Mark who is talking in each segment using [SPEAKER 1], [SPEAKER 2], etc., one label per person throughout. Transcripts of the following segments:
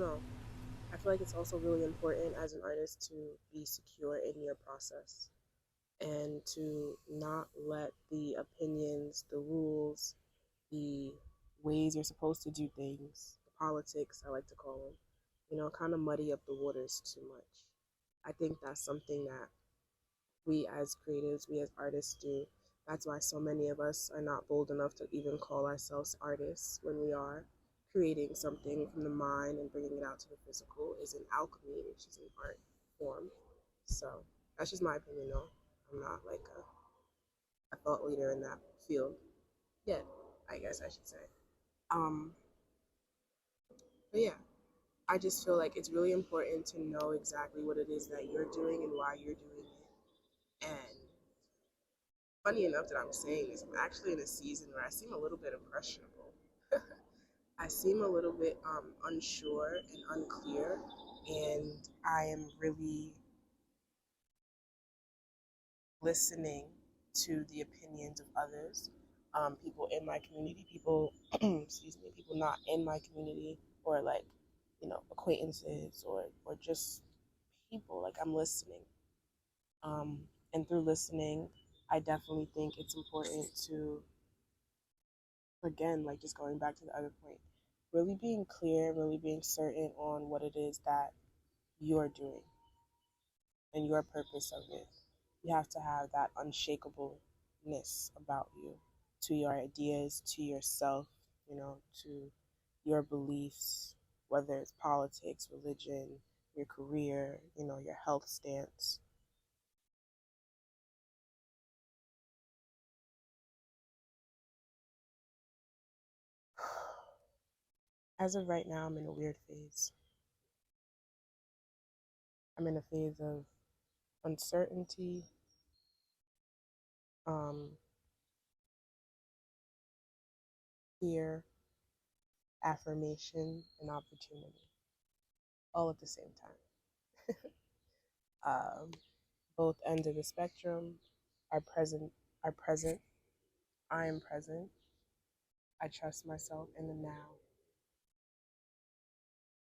[SPEAKER 1] know. I feel like it's also really important as an artist to be secure in your process and to not let the opinions, the rules, the ways you're supposed to do things, the politics, I like to call them, kind of muddy up the waters too much. I think that's something that we as creatives, we as artists do. That's why so many of us are not bold enough to even call ourselves artists when we are creating something from the mind and bringing it out to the physical is an alchemy, which is an art form. So that's just my opinion, though. I'm not like a thought leader in that field yet, I guess I should say. Um, but yeah, I just feel like it's really important to know exactly what it is that you're doing and why you're doing it. And funny enough that I'm saying this, I'm actually in a season where I seem a little bit impressionable. I seem a little bit unsure and unclear, and I am really listening to the opinions of others, people in my community, people, excuse me, people not in my community, or like, acquaintances, or just people. Like I'm listening, um, and through listening, I definitely think it's important to, again, like just going back to the other point, really being clear, really being certain on what it is that you're doing and your purpose of it. You have to have that unshakableness about you, to your ideas, to yourself, to your beliefs, whether it's politics, religion, your career, your health stance. As of right now, I'm in a weird phase. I'm in a phase of uncertainty, um, fear, affirmation, and opportunity, all at the same time. Both ends of the spectrum are present. Are present. I am present. I trust myself in the now.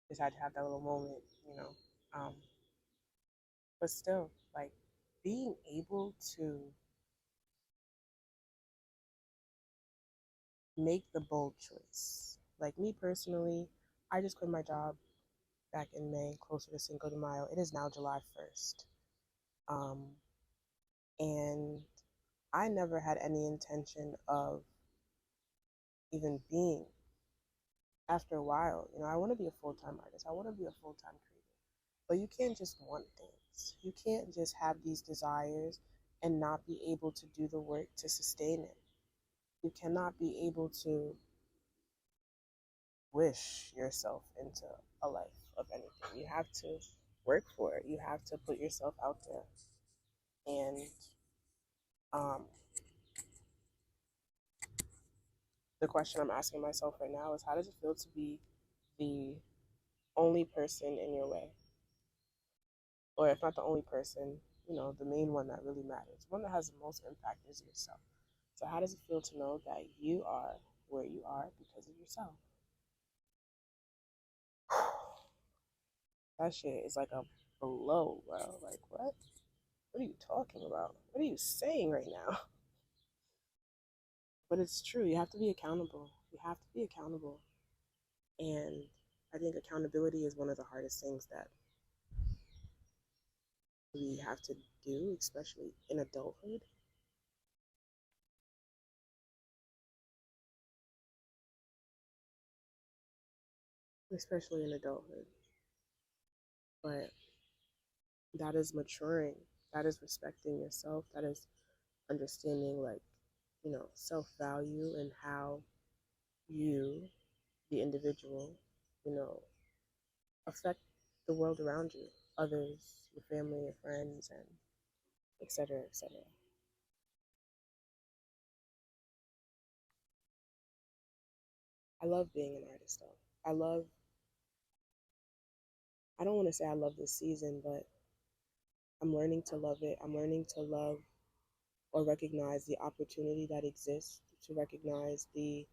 [SPEAKER 1] Just had to have that little moment, you know. Um, but still, like being able to make the bold choice. Like me personally, I just quit my job back in May, closer to Cinco de Mayo. It is now July 1st. Um, and I never had any intention of even being after a while. I want to be a full time artist. I want to be a full time creator. But you can't just want things. You can't just have these desires and not be able to do the work to sustain it. You cannot be able to wish yourself into a life of anything. You have to work for it. You have to put yourself out there. And um, the question I'm asking myself right now is how does it feel to be the only person in your way? Or if not the only person, the main one that really matters. One that has the most impact is yourself. So how does it feel to know that you are where you are because of yourself? That shit is like a blow, bro. Like what? What are you talking about? What are you saying right now? But it's true. You have to be accountable. You have to be accountable. And I think accountability is one of the hardest things that we have to do, especially in adulthood. Especially in adulthood. But that is maturing. That is respecting yourself. That is understanding, like, self value and how you, the individual, you know, affect the world around you, others, your family, your friends, and et cetera, et cetera. I love being an artist, though. I don't want to say I love this season, but I'm learning to love it. I'm learning to love or recognize the opportunity that exists, to recognize the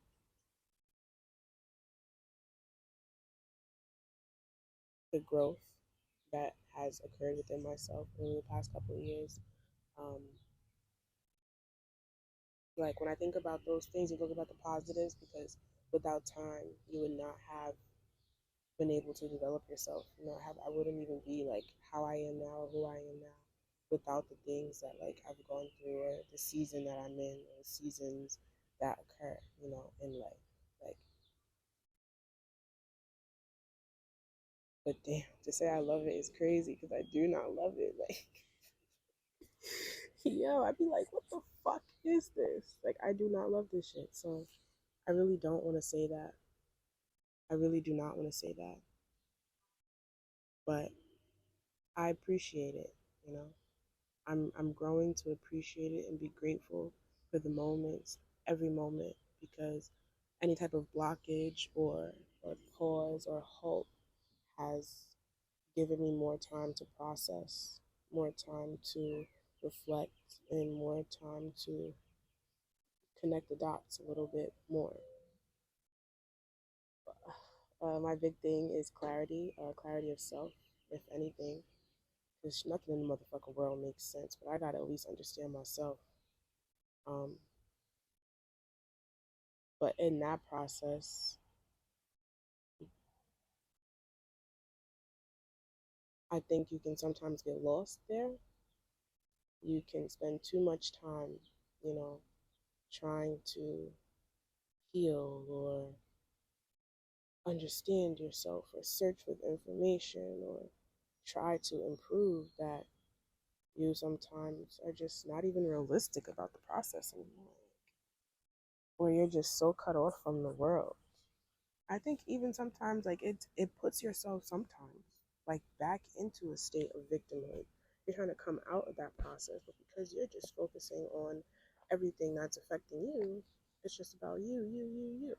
[SPEAKER 1] the growth that has occurred within myself in the past couple of years. Um, like when I think about those things, you think about the positives because without time, you would not have been able to develop yourself. I wouldn't even be like how I am now or who I am now without the things that like I've gone through or the season that I'm in or the seasons that occur, in life. Like, but damn, to say I love it is crazy because I do not love it. Like, yo, I'd be like, what the fuck is this? Like, I do not love this shit. So I really don't want to say that. I really do not want to say that. But I appreciate it, you know. I'm growing to appreciate it and be grateful for the moments, every moment, because any type of blockage or pause or halt has given me more time to process, more time to reflect, and more time to connect the dots a little bit more. My big thing is clarity, clarity of self, if anything, because nothing in the motherfucking world makes sense, but I gotta at least understand myself. Um, but in that process, I think you can sometimes get lost there. You can spend too much time, you know, trying to heal or understand yourself or search with information or try to improve that you sometimes are just not even realistic about the process anymore. Or you're just so cut off from the world. I think even sometimes like it puts yourself sometimes like back into a state of victimhood. You're trying to come out of that process, but because you're just focusing on everything that's affecting you, it's just about you.